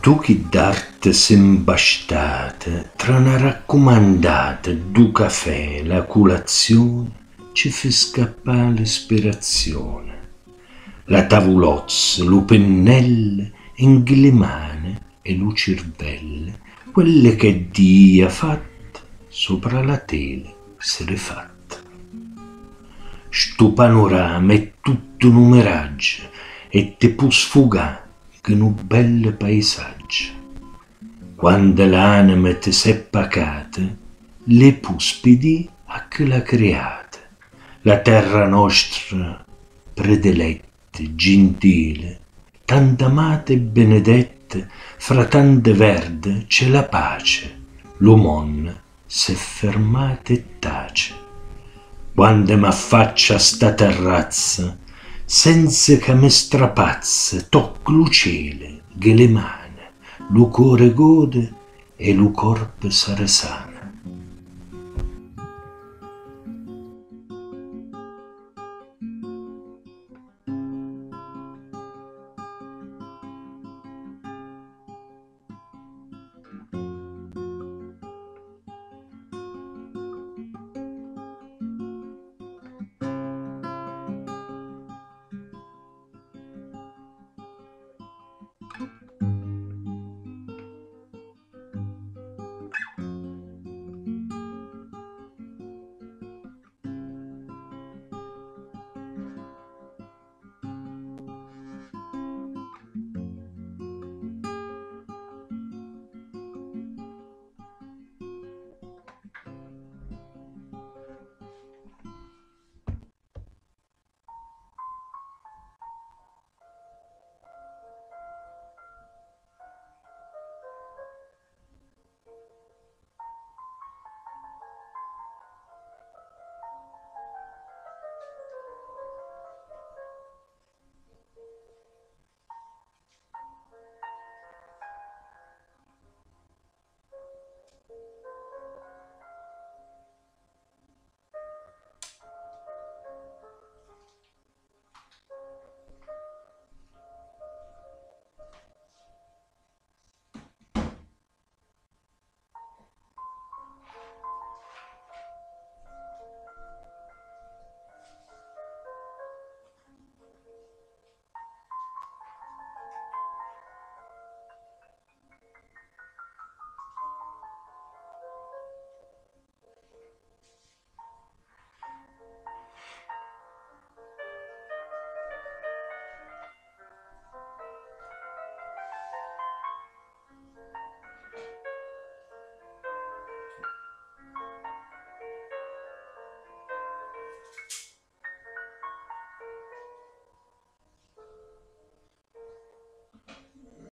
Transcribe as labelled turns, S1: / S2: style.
S1: Tu chi d'arte s'imbastate tra una raccomandata du caffè, la colazione, ci fa scappare l'ispirazione. La tavolozza, lu pennelle, in le mani e lu cervelle, quelle che Dio ha fatta sopra la tele si rifatta. Sto panorama è tutto numeraggio e te può sfugare che un bel paesaggio. Quando l'anima ti s'è pacata, le puspidi a che l'ha creata. La terra nostra prediletta, gentile, tanto amata e benedetta, fra tante verde c'è la pace, l'umon s'è fermata e tace. Quando m'affaccia a sta terrazza, senza che mi strapazza, tocco lu cielo, che le mani, lu core gode e lu corpo s'arresana.